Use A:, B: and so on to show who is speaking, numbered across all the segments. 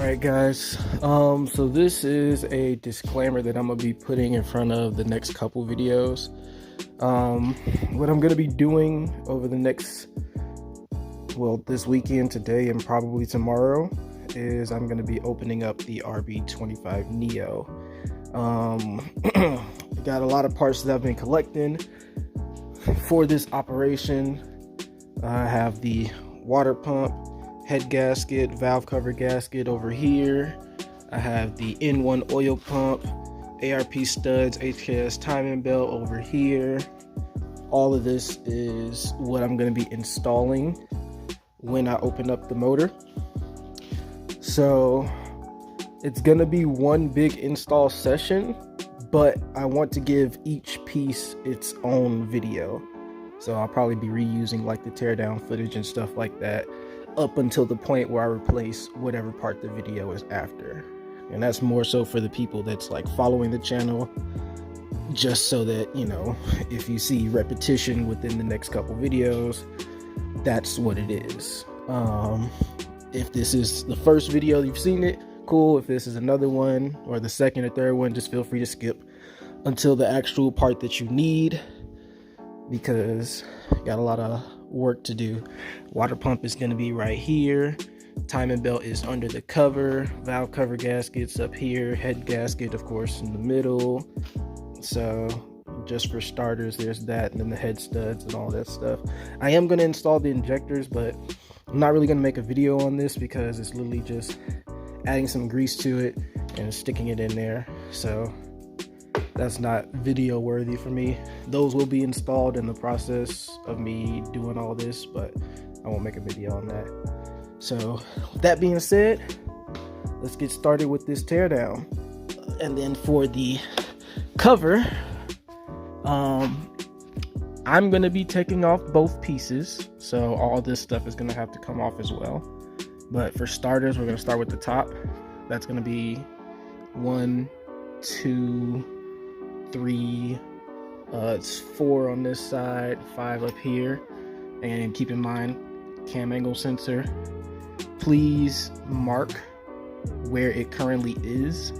A: Alright guys, so this is a disclaimer that I'm going to be putting in front of the next couple videos. What I'm going to be doing over the next, this weekend, today, and probably tomorrow, is I'm going to be opening up the rb25 Neo. Got a lot of parts that I've been collecting for this operation. I have the water pump, head gasket, valve cover gasket over here. I have the N1 oil pump, ARP studs, HKS timing belt over here. All of this is what I'm going to be installing when I open up the motor. So it's going to be one big install session, but I want to give each piece its own video. So I'll probably be reusing like the teardown footage and stuff like that up until the point where I replace whatever part the video is after. And that's more so for the people that's like following the channel, just so that, you know, if you see repetition within the next couple videos, that's what it is. If this is the first video you've seen it, cool. If this is another one or the second or third one, just feel free to skip until the actual part that you need, because you got a lot of work to do. Water pump is going to be right here, timing belt is under the cover, valve cover gaskets up here, head gasket of course in the middle. So just for starters, there's that, and then the head studs and all that stuff. I am going to install the injectors, but I'm not really going to make a video on this because it's literally just adding some grease to it and sticking it in there, so that's not video worthy for me. Those will be installed in the process of me doing all this, but I won't make a video on that. So with that being said, let's get started with this teardown. And then for the cover, I'm going to be taking off both pieces, so all this stuff is going to have to come off as well. But for starters, we're going to start with the top. That's going to be 1, 2, 3, it's 4 on this side, 5 up here. And keep in mind, cam angle sensor, please mark where it currently is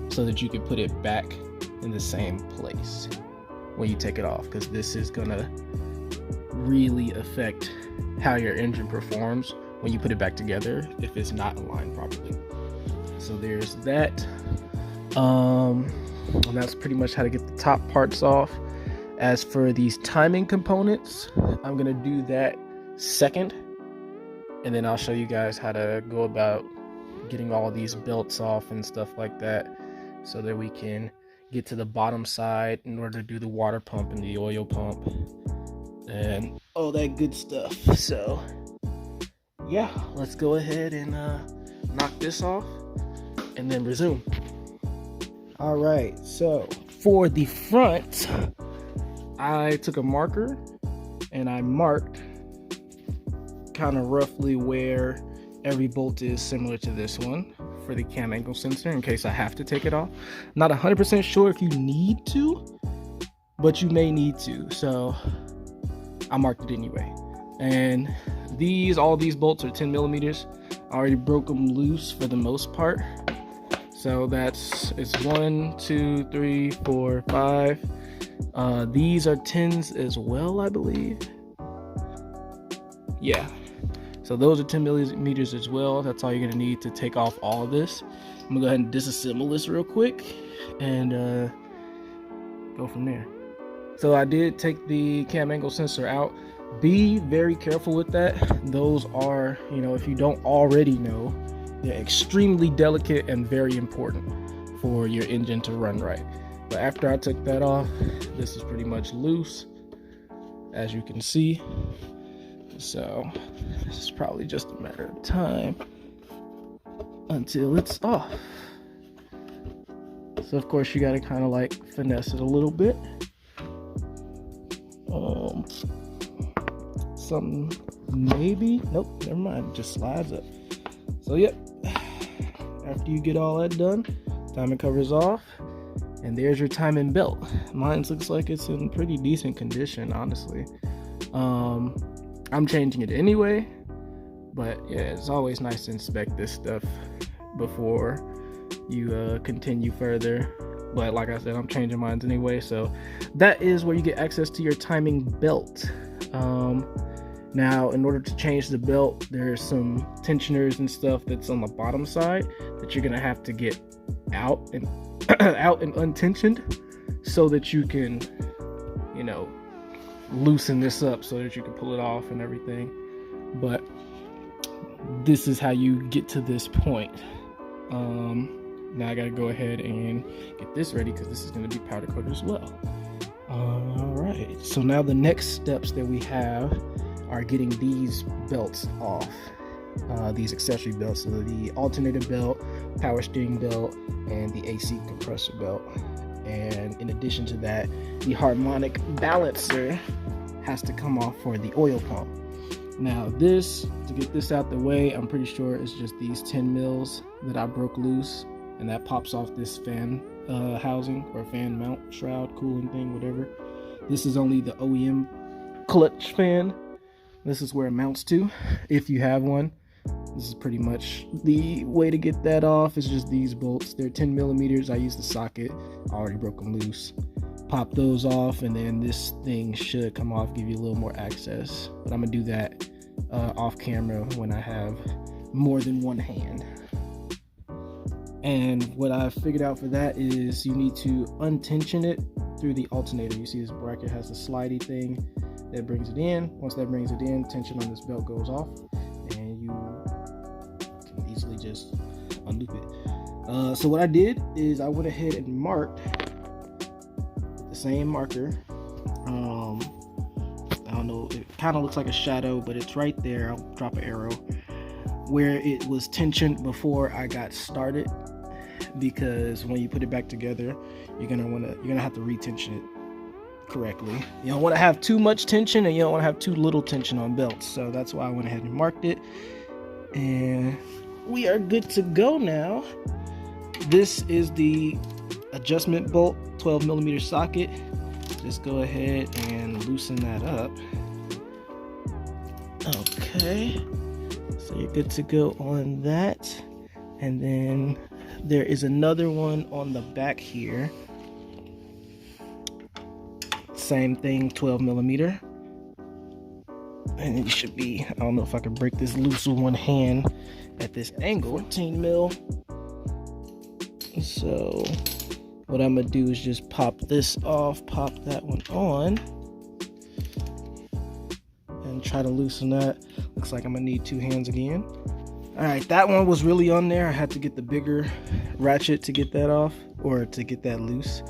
A: so that you can put it back in the same place when you take it off, because this is gonna really affect how your engine performs when you put it back together if it's not aligned properly. So there's that. And that's pretty much how to get the top parts off. As for these timing components, I'm gonna do that second, and then I'll show you guys how to go about getting all these belts off and stuff like that, so that we can get to the bottom side in order to do the water pump and the oil pump and all that good stuff. So yeah, let's go ahead and knock this off and then resume. All right, so for the front, I took a marker and I marked kind of roughly where every bolt is, similar to this one, for the cam angle sensor, in case I have to take it off. Not 100% sure if you need to, but you may need to, so I marked it anyway. And all these bolts are 10 millimeters. I already broke them loose for the most part. So it's 1, 2, 3, 4, 5. These are 10s as well, I believe. Yeah. So those are 10 millimeters as well. That's all you're gonna need to take off all of this. I'm gonna go ahead and disassemble this real quick and go from there. So I did take the cam angle sensor out. Be very careful with that. Those are, if you don't already know, they're extremely delicate and very important for your engine to run right. But after I took that off, this is pretty much loose, as you can see. So this is probably just a matter of time until it's off. So of course you gotta kind of like finesse it a little bit. Something maybe, nope, never mind, it just slides up. So yep, after you get all that done, timing cover's off, and there's your timing belt. Mine looks like it's in pretty decent condition, honestly. I'm changing it anyway, but yeah, it's always nice to inspect this stuff before you continue further. But like I said, I'm changing mine anyway. So that is where you get access to your timing belt. Now, in order to change the belt, there's some tensioners and stuff that's on the bottom side that you're gonna have to get out and out and untensioned, so that you can, you know, loosen this up so that you can pull it off and everything. But this is how you get to this point. Now I gotta go ahead and get this ready because this is gonna be powder coated as well. All right, so now the next steps that we have are getting these belts off, these accessory belts. So the alternator belt, power steering belt, and the AC compressor belt. And in addition to that, the harmonic balancer has to come off for the oil pump. Now this, to get this out the way, I'm pretty sure it's just these 10 mils that I broke loose, and that pops off this fan housing or fan mount shroud cooling thing, whatever. This is only the OEM clutch fan. This is where it mounts to, if you have one. This is pretty much the way to get that off. It's just these bolts. They're 10 millimeters. I used the socket. I already broke them loose. Pop those off, and then this thing should come off, give you a little more access. But I'm gonna do that off camera when I have more than one hand. And what I figured out for that is you need to untension it through the alternator. You see this bracket has a slidey thing that brings it in. Once that brings it in, tension on this belt goes off, and you can easily just unloop it. So what I did is I went ahead and marked with the same marker. I don't know, it kind of looks like a shadow, but it's right there. I'll drop an arrow where it was tensioned before I got started, because when you put it back together, you're gonna have to retension it correctly. You don't want to have too much tension, and you don't want to have too little tension on belts. So that's why I went ahead and marked it, and we are good to go now. This is the adjustment bolt, 12 millimeter socket. Just go ahead and loosen that up. Okay, so you're good to go on that. And then there is another one on the back here. Same thing, 12 millimeter. And it should be, I don't know if I can break this loose with one hand at this angle. 14 mil. So what I'm gonna do is just pop this off, pop that one on, and try to loosen that. Looks like I'm gonna need two hands again. All right, that one was really on there. I had to get the bigger ratchet to get that off, or to get that loose.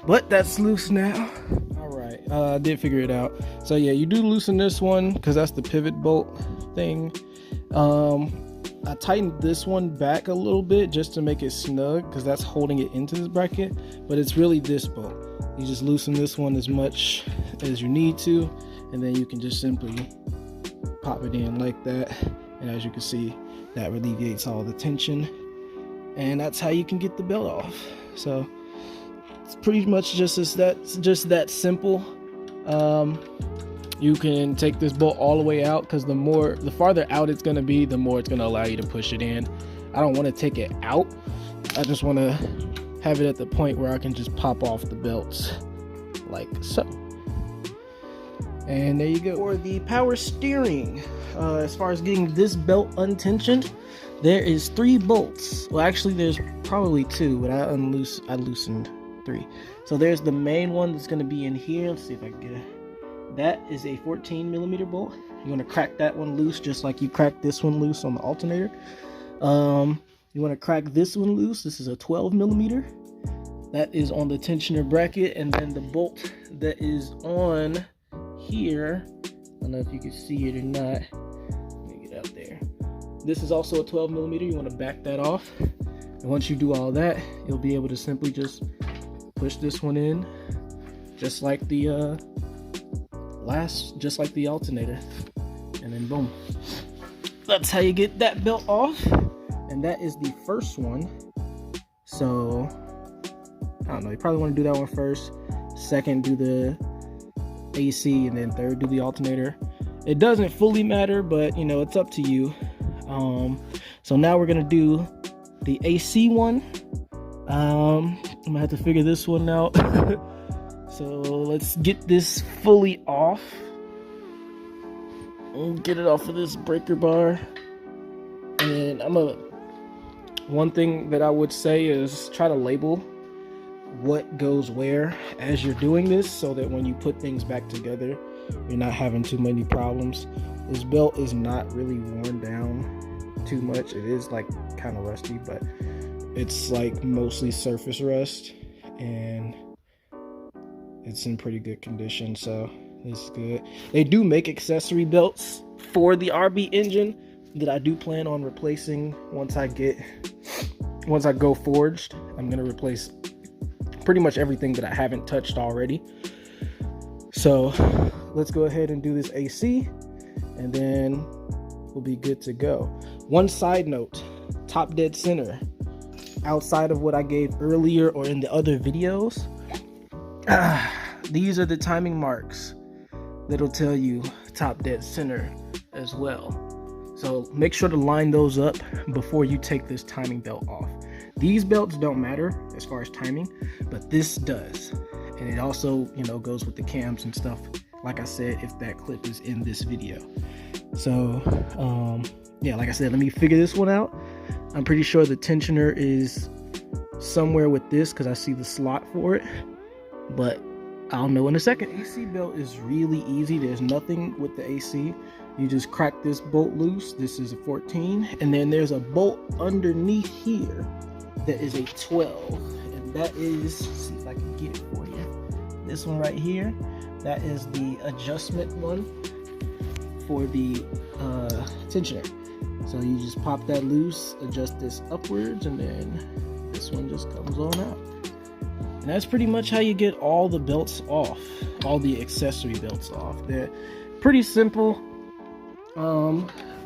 A: But that's loose now. All right, I did figure it out. So yeah, you do loosen this one because that's the pivot bolt thing. I tightened this one back a little bit just to make it snug, because that's holding it into this bracket, but it's really this bolt. You just loosen this one as much as you need to, and then you can just simply pop it in like that. And as you can see, that alleviates all the tension, and that's how you can get the belt off. So it's pretty much just that simple. You can take this bolt all the way out, because the farther out it's going to be, the more it's going to allow you to push it in. I don't want to take it out. I just want to have it at the point where I can just pop off the belts like so. And there you go. For the power steering, as far as getting this belt untensioned, there is 3 bolts. Well, actually there's probably 2, but I loosened 3. So there's the main one that's going to be in here. Let's see if I can get it. That is a 14 millimeter bolt. You're going to crack that one loose just like you cracked this one loose on the alternator. You want to crack this one loose. This is a 12 millimeter. That is on the tensioner bracket. And then the bolt that is on here, I don't know if you can see it or not. Let me get out there. This is also a 12 millimeter. You want to back that off. And once you do all that, you'll be able to simply just push this one in, just like the alternator, and then boom, that's how you get that belt off. And that is the first one. So I don't know, you probably want to do that one first, second do the AC, and then third do the alternator. It doesn't fully matter, but you know, it's up to you. So now we're gonna do the AC one. I'm gonna have to figure this one out. So let's get this fully off. Get it off of this breaker bar. And one thing that I would say is try to label what goes where as you're doing this, so that when you put things back together, you're not having too many problems. This belt is not really worn down too much. It is like kind of rusty, but it's like mostly surface rust, and it's in pretty good condition, so it's good. They do make accessory belts for the RB engine that I do plan on replacing once I go forged. I'm gonna replace pretty much everything that I haven't touched already. So let's go ahead and do this AC, and then we'll be good to go. One side note, top dead center, outside of what I gave earlier or in the other videos, these are the timing marks that'll tell you top dead center as well. So make sure to line those up before you take this timing belt off. These belts don't matter as far as timing, but this does. And it also, goes with the cams and stuff, like I said, if that clip is in this video. So yeah, like I said, let me figure this one out. I'm pretty sure the tensioner is somewhere with this because I see the slot for it, but I'll know in a second. AC belt is really easy. There's nothing with the AC. You just crack this bolt loose. This is a 14, and then there's a bolt underneath here that is a 12, and that is, let's see if I can get it for you. This one right here, that is the adjustment one for the tensioner. So you just pop that loose, adjust this upwards, and then this one just comes on out. And that's pretty much how you get all the belts off, all the accessory belts off. They're pretty simple.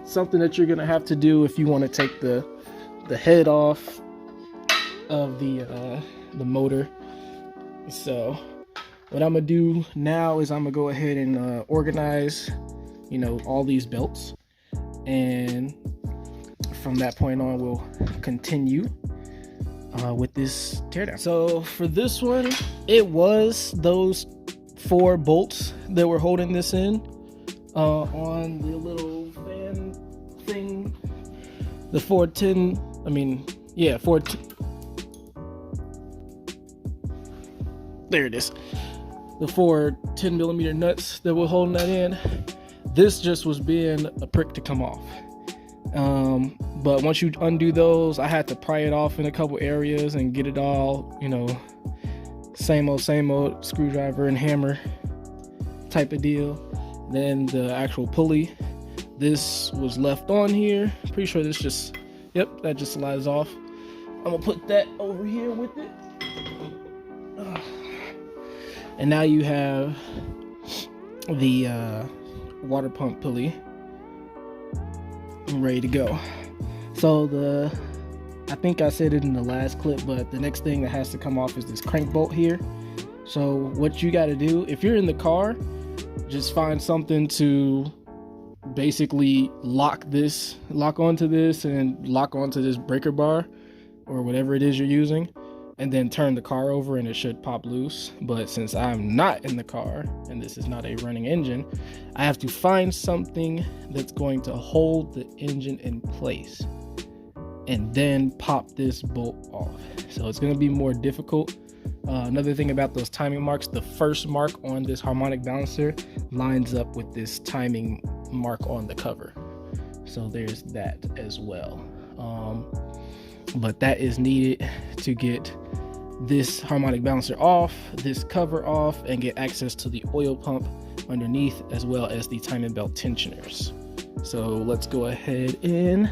A: Something that you're gonna have to do if you want to take the head off of the motor. So what I'm gonna do now is I'm gonna go ahead and organize, all these belts, and from that point on we'll continue with this teardown. So for this one, it was those 4 bolts that were holding this in on the little fan thing, the 410. There it is. The 4 10mm nuts that were holding that in. This just was being a prick to come off. But once you undo those, I had to pry it off in a couple areas and get it all, same old screwdriver and hammer type of deal. Then the actual pulley, this was left on here. Pretty sure this just, that just slides off. I'm gonna put that over here with it. And now you have the water pump pulley ready to go. So I think I said it in the last clip, but the next thing that has to come off is this crank bolt here. So what you got to do, if you're in the car, just find something to basically lock onto this and lock onto this breaker bar or whatever it is you're using, and then turn the car over and it should pop loose. But since I'm not in the car and this is not a running engine, I have to find something that's going to hold the engine in place and then pop this bolt off. So it's going to be more difficult. Another thing about those timing marks, the first mark on this harmonic balancer lines up with this timing mark on the cover. So there's that as well. But that is needed to get this harmonic balancer off, this cover off, and get access to the oil pump underneath, as well as the timing belt tensioners. So let's go ahead and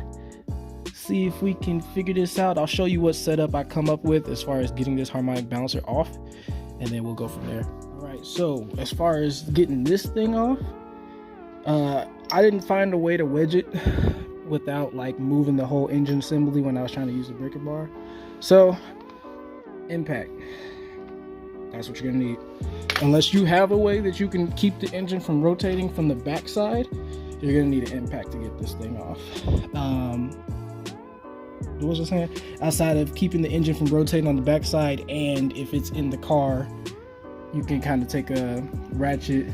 A: see if we can figure this out. I'll show you what setup I come up with as far as getting this harmonic balancer off, and then we'll go from there. All right, so as far as getting this thing off, I didn't find a way to wedge it without like moving the whole engine assembly when I was trying to use the breaker bar. So impact, that's what you're gonna need. Unless you have a way that you can keep the engine from rotating from the back side, you're gonna need an impact to get this thing off. what was I saying? Outside of keeping the engine from rotating on the backside, and if it's in the car, you can kind of take a ratchet,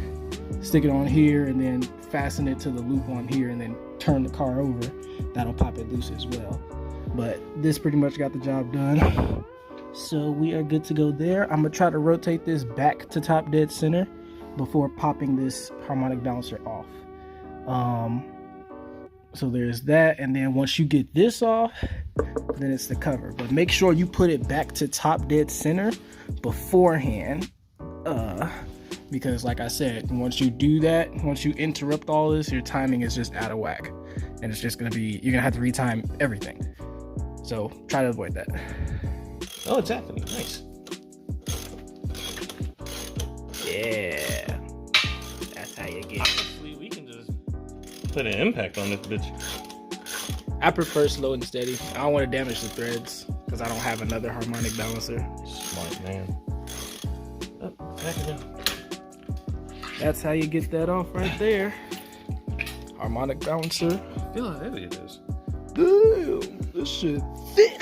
A: stick it on here, and then fasten it to the loop on here, and then turn the car over. That'll pop it loose as well. But this pretty much got the job done. So we are good to go there. I'm gonna try to rotate this back to top dead center before popping this harmonic balancer off. So there's that, and then once you get this off, then it's the cover. But make sure you put it back to top dead center beforehand, because like I said, once you do that, once you interrupt all this, your timing is just out of whack, and it's just gonna be, you're gonna have to retime everything. So try to avoid that.
B: Oh, it's happening. Nice.
A: Yeah, that's how you get it.
B: We can just put an impact on this bitch.
A: I prefer slow and steady. I don't want to damage the threads because I don't have another harmonic balancer.
B: Smart man. Oh, back it down.
A: That's how you get that off right there. Harmonic balancer.
B: Feel how heavy it is.
A: Damn, this shit thick.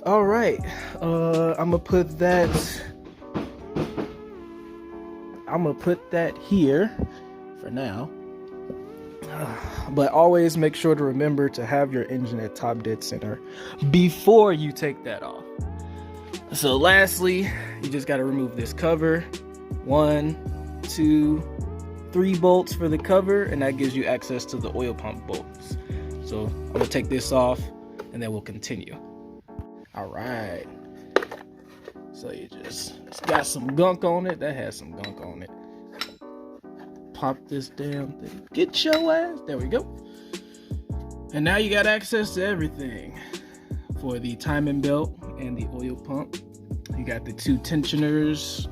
A: All right, I'm gonna put that here for now. But always make sure to remember to have your engine at top dead center before you take that off. So lastly, you just got to remove this cover. 1, 2, 3 bolts for the cover, and that gives you access to the oil pump bolts. So I'm gonna take this off and then we'll continue. All right, so it's got some gunk on it. That has some gunk on it. Pop this damn thing. Get your ass. There we go. And now you got access to everything for the timing belt and the oil pump. You got the 2 tensioners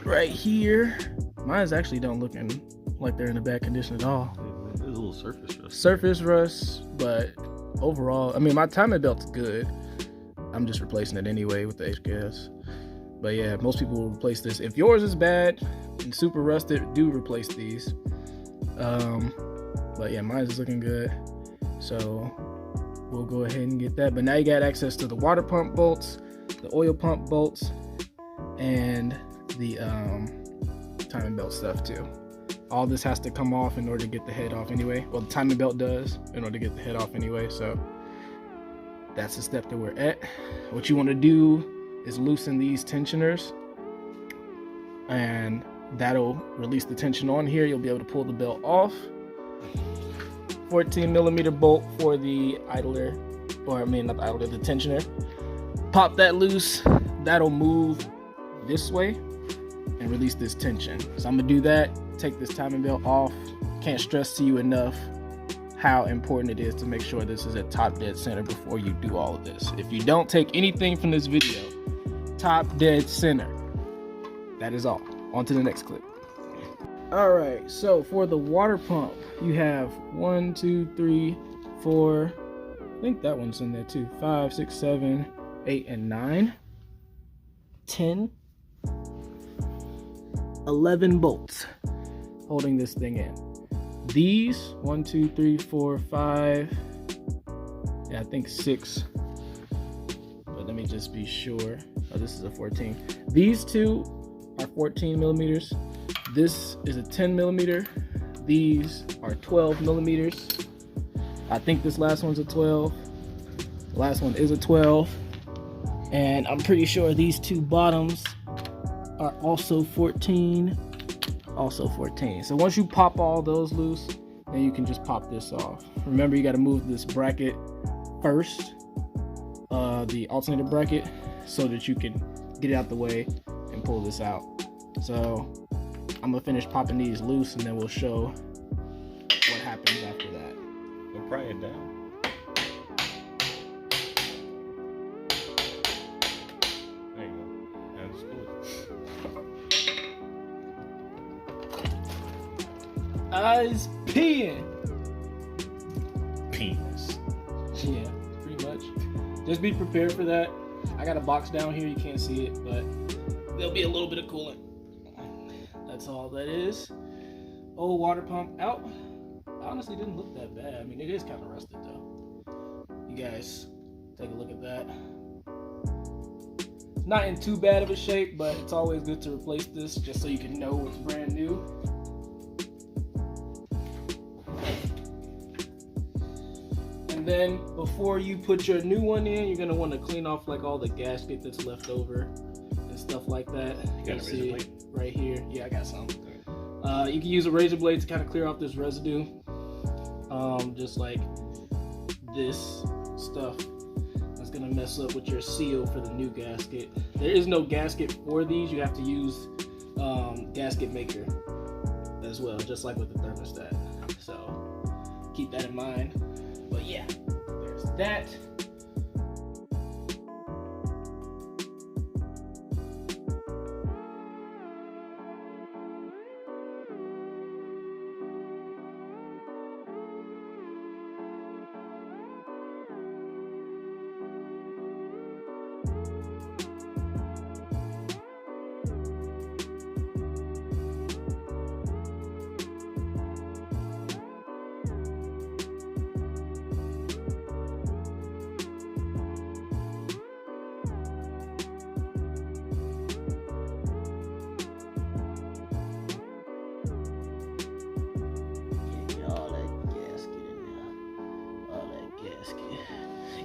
A: right here. Mine's actually don't looking like they're in a bad condition at all.
B: There's a little surface rust.
A: Surface rust, but overall, I mean, my timing belt's good. I'm just replacing it anyway with the HKS. But yeah, most people will replace this. If yours is bad and super rusted, do replace these. But yeah, mine is looking good. So we'll go ahead and get that. But now you got access to the water pump bolts, the oil pump bolts, and the timing belt stuff too. All this has to come off in order to get the head off anyway. Well, the timing belt does in order to get the head off anyway. So that's the step that we're at. What you want to do is loosen these tensioners, and that'll release the tension on here. You'll be able to pull the belt off. 14mm bolt for the idler, or I mean not the idler, the tensioner. Pop that loose. That'll move this way and release this tension. So I'm gonna do that. Take this timing belt off. Can't stress to you enough how important it is to make sure this is at top dead center before you do all of this. If you don't take anything from this video, top dead center. That is all. On to the next clip. All right, so for the water pump, you have 1, 2, 3, 4. I think that one's in there too. 5, 6, 7, 8, and 9. 10, 11 bolts holding this thing in. These 1, 2, 3, 4, 5. Yeah, I think 6. But let me just be sure. Oh, this is a 14. These two are 14mm. This is a 10mm. These are 12mm. I think this last one's a 12. The last one is a 12. And I'm pretty sure these two bottoms are also 14. Also 14. So once you pop all those loose, then you can just pop this off. Remember, you got to move this bracket first, the alternator bracket, so that you can get it out the way and pull this out. So I'm gonna finish popping these loose, and then we'll show what happens after that.
B: We'll pry it down. There you go. That's good.
A: Eyes peeing.
B: Penis.
A: Yeah, pretty much. Just be prepared for that. I got a box down here, you can't see it, but there'll be a little bit of coolant. That's all that is. Old water pump out. Honestly, didn't look that bad. I mean, it is kind of rusted though. You guys take a look at that. It's not in too bad of a shape, but it's always good to replace this just so you can know it's brand new. And then before you put your new one in, you're gonna want to clean off like all the gasket that's left over and stuff like that.
B: You got a razor blade?
A: Right here. Yeah, I got some. You can use a razor blade to kind of clear off this residue. Just like this stuff that's gonna mess up with your seal for the new gasket. There is no gasket for these. You have to use gasket maker as well, just like with the thermostat. So keep that in mind. But yeah, there's that.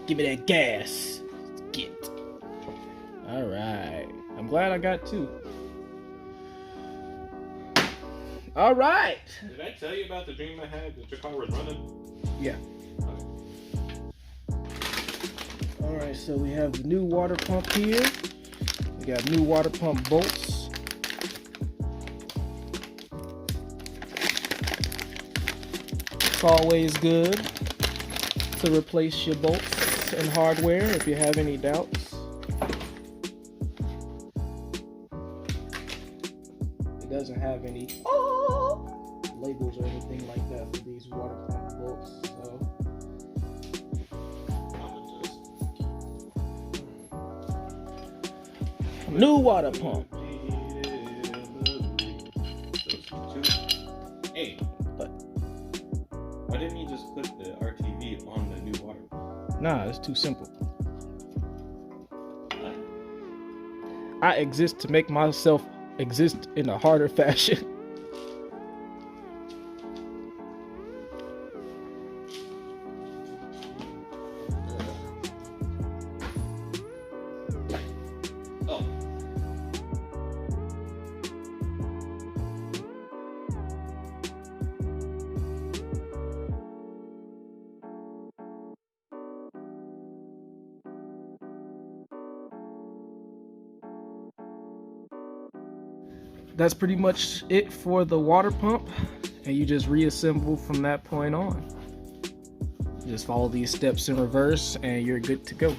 A: Give me that gas. Get. All right. I'm glad I got two. All right.
B: Did I tell you about the dream I had that your car was running?
A: Yeah.
B: Okay.
A: All right. So we have the new water pump here. We got new water pump bolts. It's always good to replace your bolts and hardware if you have any doubts. It doesn't have any labels or anything like that for these water pump bolts, so new water pump.
B: Hey,
A: but
B: why didn't you just put the RTV on the new water pump?
A: Nah, it's too simple. I exist to make myself exist in a harder fashion.
B: Oh.
A: That's pretty much it for the water pump, and you just reassemble from that point on. Just follow these steps in reverse and you're good to go.